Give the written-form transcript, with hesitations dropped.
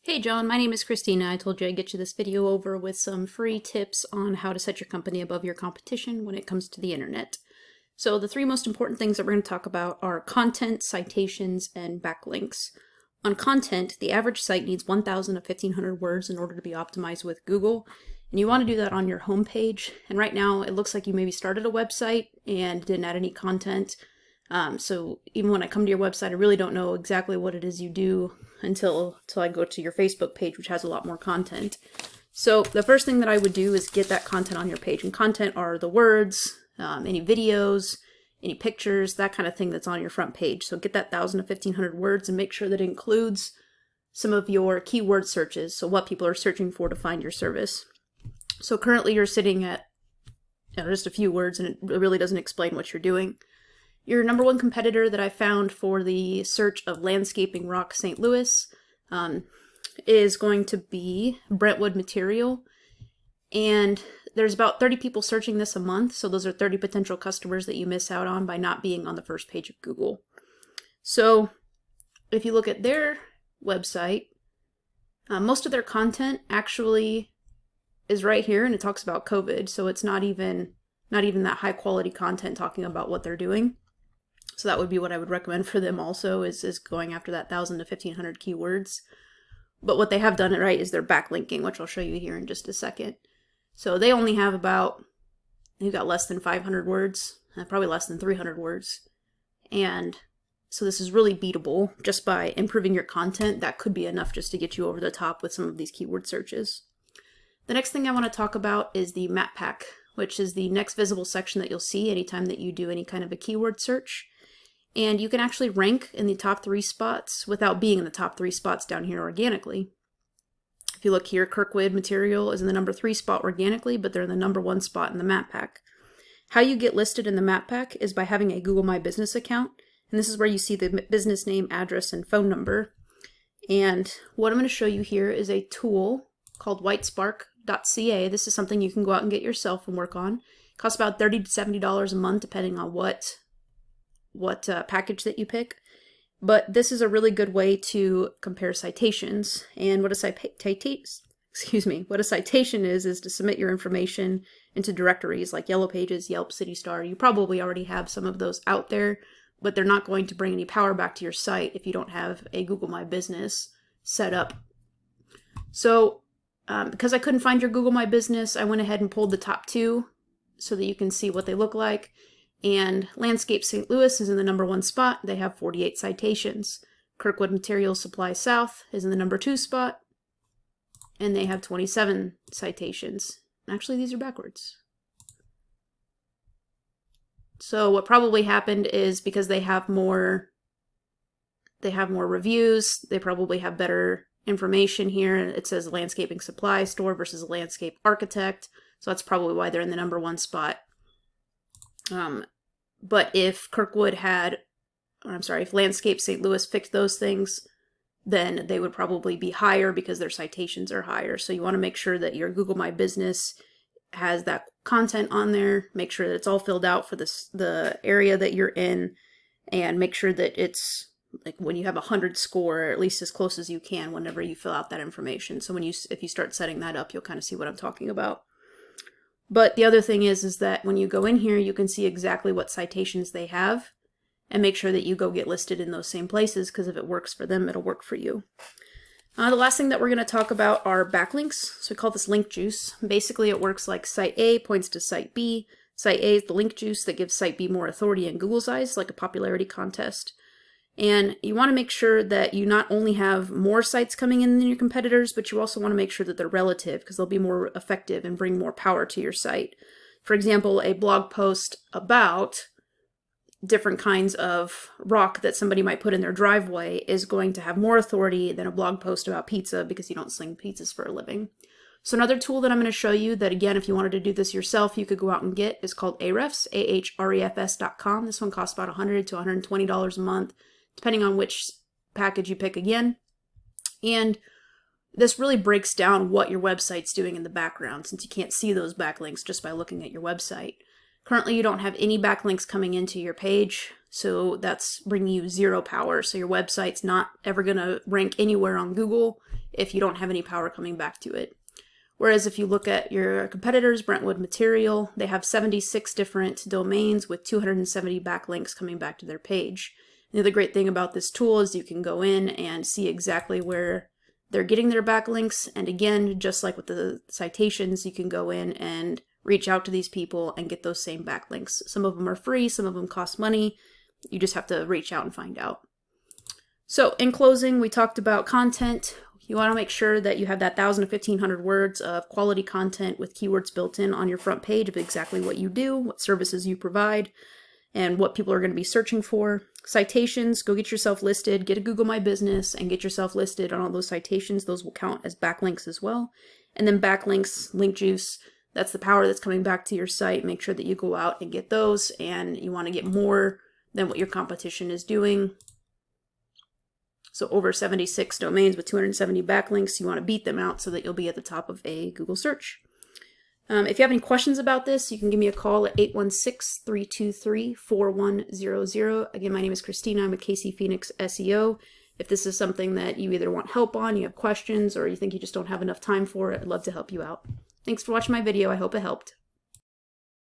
Hey John, my name is Christina. I told you I'd get you this video over with some free tips on how to set your company above your competition when it comes to the internet. So the three most important things that we're going to talk about are content, citations, and backlinks. On content, the average site needs 1,000 to 1,500 words in order to be optimized with Google. And you want to do that on your homepage. And right now it looks like you maybe started a website and didn't add any content. So even when I come to your website, I really don't know exactly what it is you do until I go to your Facebook page, which has a lot more content. So the first thing that I would do is get that content on your page. And content are the words, any videos, any pictures, that kind of thing that's on your front page. So get that 1,000 to 1,500 words and make sure that it includes some of your keyword searches. So what people are searching for to find your service. So currently you're sitting at just a few words and it really doesn't explain what you're doing. Your number one competitor that I found for the search of landscaping rock St. Louis is going to be Brentwood Material. And there's about 30 people searching this a month. So those are 30 potential customers that you miss out on by not being on the first page of Google. So if you look at their website, most of their content actually is right here and it talks about COVID. So it's not even that high quality content talking about what they're doing. So that would be what I would recommend for them also is going after that 1,000 to 1,500 keywords. But what they have done it right is they're backlinking, which I'll show you here in just a second. So they only have they've got less than 500 words, probably less than 300 words. And so this is really beatable just by improving your content. That could be enough just to get you over the top with some of these keyword searches. The next thing I want to talk about is the map pack, which is the next visible section that you'll see anytime that you do any kind of a keyword search. And you can actually rank in the top 3 spots without being in the top 3 spots down here organically. If you look here, Kirkwood Material is in the number 3 spot organically, but they're in the number 1 spot in the map pack. How you get listed in the map pack is by having a Google My Business account. And this is where you see the business name, address, and phone number. And what I'm going to show you here is a tool called whitespark.ca. This is something you can go out and get yourself and work on. It costs about $30 to $70 a month, depending on what package that you pick. But this is a really good way to compare citations. And what a citation is to submit your information into directories like Yellow Pages, Yelp, City Star. You probably already have some of those out there, but they're not going to bring any power back to your site if you don't have a Google My Business set up. So because I couldn't find your Google My Business, I went ahead and pulled the top 2 so that you can see what they look like. And Landscape St. Louis is in the number 1 spot. They have 48 citations. Kirkwood Materials Supply South is in the number 2 spot. And they have 27 citations. Actually, these are backwards. So what probably happened is because they have more reviews, they probably have better information here. It says landscaping supply store versus landscape architect. So that's probably why they're in the number 1 spot. But if if Landscape St. Louis fixed those things, then they would probably be higher because their citations are higher. So you want to make sure that your Google My Business has that content on there. Make sure that it's all filled out for the area that you're in, and make sure that it's like when you have 100 score, or at least as close as you can whenever you fill out that information. So if you start setting that up, you'll kind of see what I'm talking about. But the other thing is that when you go in here, you can see exactly what citations they have and make sure that you go get listed in those same places, because if it works for them, it'll work for you. The last thing that we're going to talk about are backlinks. So we call this link juice. Basically, it works like site A points to site B. Site A is the link juice that gives site B more authority in Google's eyes, like a popularity contest. And you want to make sure that you not only have more sites coming in than your competitors, but you also want to make sure that they're relative, because they'll be more effective and bring more power to your site. For example, a blog post about different kinds of rock that somebody might put in their driveway is going to have more authority than a blog post about pizza, because you don't sling pizzas for a living. So another tool that I'm going to show you that, again, if you wanted to do this yourself, you could go out and get is called Ahrefs, ahrefs.com. This one costs about $100 to $120 a month, depending on which package you pick again. And this really breaks down what your website's doing in the background, since you can't see those backlinks just by looking at your website. Currently, you don't have any backlinks coming into your page, So that's bringing you 0 power. So your website's not ever going to rank anywhere on Google if you don't have any power coming back to it. Whereas if you look at your competitors, Brentwood Material, they have 76 different domains with 270 backlinks coming back to their page. The other great thing about this tool is you can go in and see exactly where they're getting their backlinks. And again, just like with the citations, you can go in and reach out to these people and get those same backlinks. Some of them are free, some of them cost money. You just have to reach out and find out. So in closing, we talked about content. You want to make sure that you have that 1,000 to 1,500 words of quality content with keywords built in on your front page of exactly what you do, what services you provide, and what people are going to be searching for. Citations, go get yourself listed, get a Google My Business, and get yourself listed on all those citations. Those will count as backlinks as well. And then backlinks, link juice, that's the power that's coming back to your site. Make sure that you go out and get those, and you want to get more than what your competition is doing. So over 76 domains with 270 backlinks, you want to beat them out so that you'll be at the top of a Google search. If you have any questions about this, you can give me a call at 816-323-4100. Again, my name is Christina. I'm with KC Phoenix SEO. If this is something that you either want help on, you have questions, or you think you just don't have enough time for it, I'd love to help you out. Thanks for watching my video. I hope it helped.